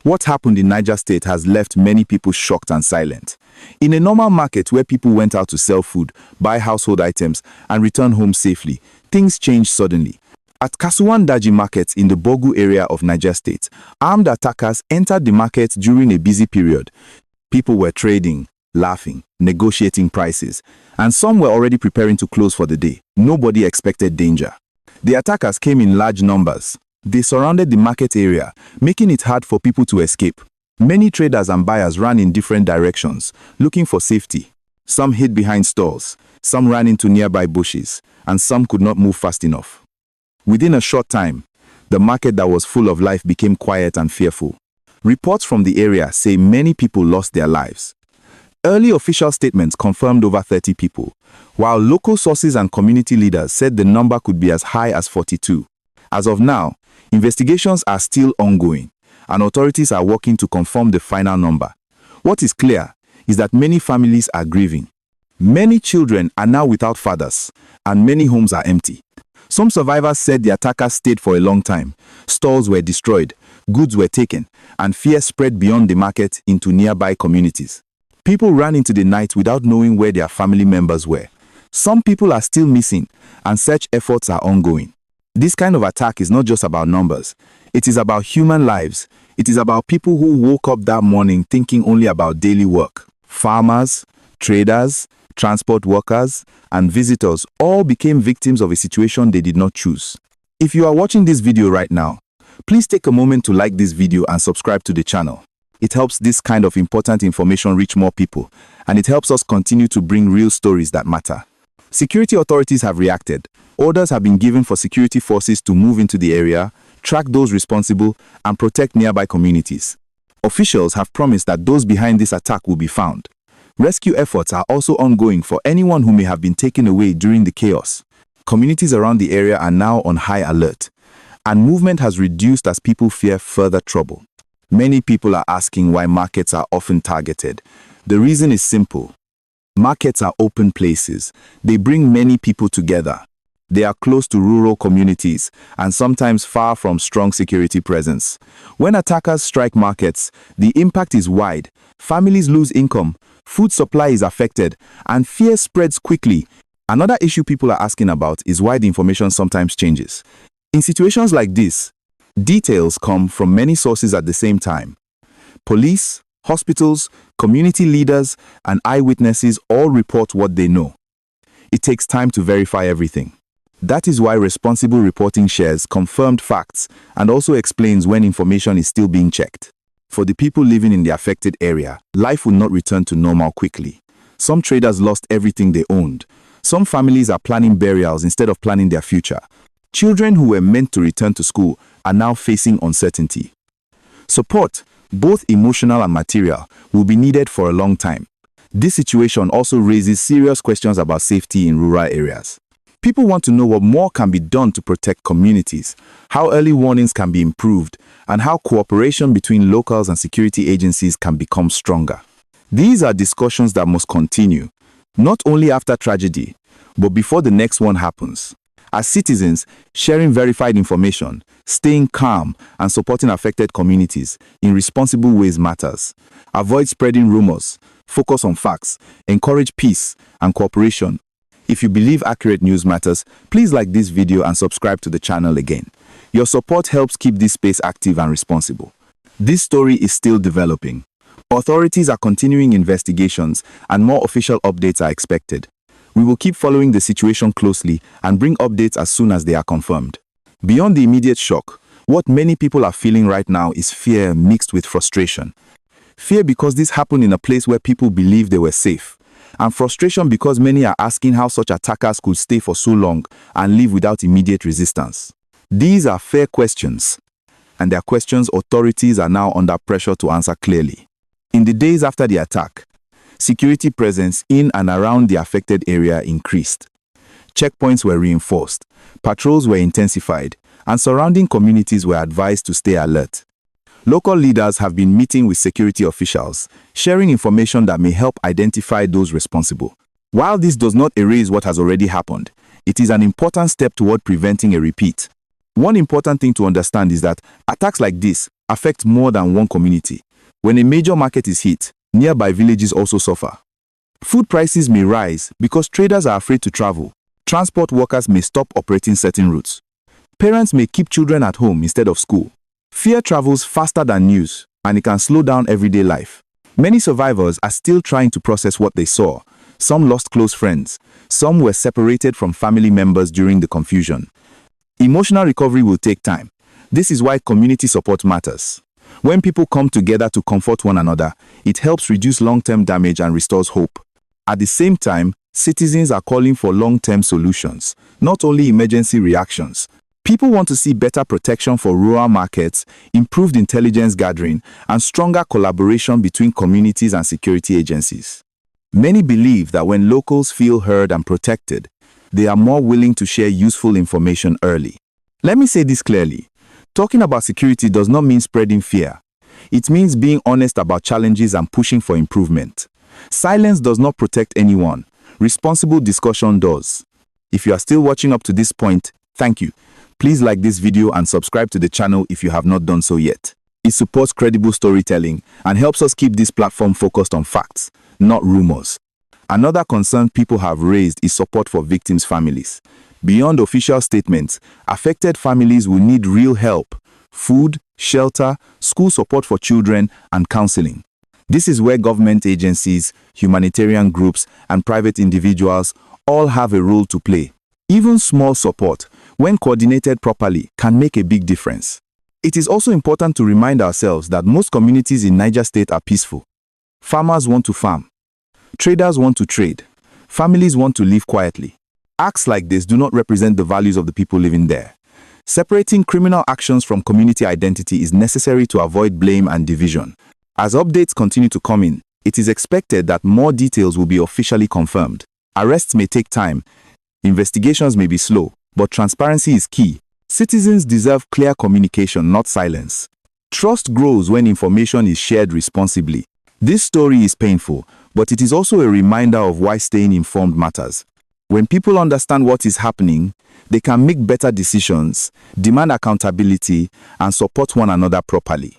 What happened in Niger State has left many people shocked and silent. In a normal market where people went out to sell food, buy household items, and return home safely, things changed suddenly. At Kasuwan Daji Market in the Bogu area of Niger State, armed attackers entered the market during a busy period. People were trading, laughing, negotiating prices, and some were already preparing to close for the day. Nobody expected danger. The attackers came in large numbers. They surrounded the market area, making it hard for people to escape. Many traders and buyers ran in different directions, looking for safety. Some hid behind stalls, some ran into nearby bushes, and some could not move fast enough. Within a short time, the market that was full of life became quiet and fearful. Reports from the area say many people lost their lives. Early official statements confirmed over 30 people, while local sources and community leaders said the number could be as high as 42. As of now, investigations are still ongoing, and authorities are working to confirm the final number. What is clear is that many families are grieving. Many children are now without fathers, and many homes are empty. Some survivors said the attackers stayed for a long time. Stalls were destroyed, goods were taken, and fear spread beyond the market into nearby communities. People ran into the night without knowing where their family members were. Some people are still missing, and search efforts are ongoing. This kind of attack is not just about numbers. It is about human lives. It is about people who woke up that morning thinking only about daily work. Farmers, traders, transport workers, and visitors all became victims of a situation they did not choose. If you are watching this video right now, please take a moment to like this video and subscribe to the channel. It helps this kind of important information reach more people, and it helps us continue to bring real stories that matter. Security authorities have reacted. Orders have been given for security forces to move into the area, track those responsible, and protect nearby communities. Officials have promised that those behind this attack will be found. Rescue efforts are also ongoing for anyone who may have been taken away during the chaos. Communities around the area are now on high alert, and movement has reduced as people fear further trouble. Many people are asking why markets are often targeted. The reason is simple. Markets are open places. They bring many people together. They are close to rural communities and sometimes far from strong security presence. When attackers strike markets, the impact is wide. Families lose income, food supply is affected, and fear spreads quickly. Another issue people are asking about is why the information sometimes changes. In situations like this, details come from many sources at the same time. Police, hospitals, community leaders, and eyewitnesses all report what they know. It takes time to verify everything. That is why responsible reporting shares confirmed facts and also explains when information is still being checked. For the people living in the affected area, life will not return to normal quickly. Some traders lost everything they owned. Some families are planning burials instead of planning their future. Children who were meant to return to school are now facing uncertainty. Support, both emotional and material, will be needed for a long time. This situation also raises serious questions about safety in rural areas. People want to know what more can be done to protect communities, how early warnings can be improved, and how cooperation between locals and security agencies can become stronger. These are discussions that must continue, not only after tragedy, but before the next one happens. As citizens, sharing verified information, staying calm, and supporting affected communities in responsible ways matters. Avoid spreading rumors, focus on facts, encourage peace and cooperation. If you believe accurate news matters, please like this video and subscribe to the channel again. Your support helps keep this space active and responsible. This story is still developing. Authorities are continuing investigations and more official updates are expected. We will keep following the situation closely and bring updates as soon as they are confirmed. Beyond the immediate shock, what many people are feeling right now is fear mixed with frustration. Fear because this happened in a place where people believed they were safe. And frustration because many are asking how such attackers could stay for so long and live without immediate resistance. These are fair questions, and they are questions authorities are now under pressure to answer clearly. In the days after the attack, security presence in and around the affected area increased. Checkpoints were reinforced, patrols were intensified, and surrounding communities were advised to stay alert. Local leaders have been meeting with security officials, sharing information that may help identify those responsible. While this does not erase what has already happened, it is an important step toward preventing a repeat. One important thing to understand is that attacks like this affect more than one community. When a major market is hit, nearby villages also suffer. Food prices may rise because traders are afraid to travel. Transport workers may stop operating certain routes. Parents may keep children at home instead of school. Fear travels faster than news, and it can slow down everyday life. Many survivors are still trying to process what they saw. Some lost close friends. Some were separated from family members during the confusion. Emotional recovery will take time. This is why community support matters. When people come together to comfort one another, it helps reduce long-term damage and restores hope. At the same time, citizens are calling for long-term solutions, not only emergency reactions. People want to see better protection for rural markets, improved intelligence gathering, and stronger collaboration between communities and security agencies. Many believe that when locals feel heard and protected, they are more willing to share useful information early. Let me say this clearly. Talking about security does not mean spreading fear. It means being honest about challenges and pushing for improvement. Silence does not protect anyone. Responsible discussion does. If you are still watching up to this point, thank you. Please like this video and subscribe to the channel if you have not done so yet. It supports credible storytelling and helps us keep this platform focused on facts, not rumors. Another concern people have raised is support for victims' families. Beyond official statements, affected families will need real help: food, shelter, school support for children, and counseling. This is where government agencies, humanitarian groups, and private individuals all have a role to play. Even small support, when coordinated properly, can make a big difference. It is also important to remind ourselves that most communities in Niger State are peaceful. Farmers want to farm. Traders want to trade. Families want to live quietly. Acts like this do not represent the values of the people living there. Separating criminal actions from community identity is necessary to avoid blame and division. As updates continue to come in, it is expected that more details will be officially confirmed. Arrests may take time. Investigations may be slow, but transparency is key. Citizens deserve clear communication, not silence. Trust grows when information is shared responsibly. This story is painful, but it is also a reminder of why staying informed matters. When people understand what is happening, they can make better decisions, demand accountability, and support one another properly.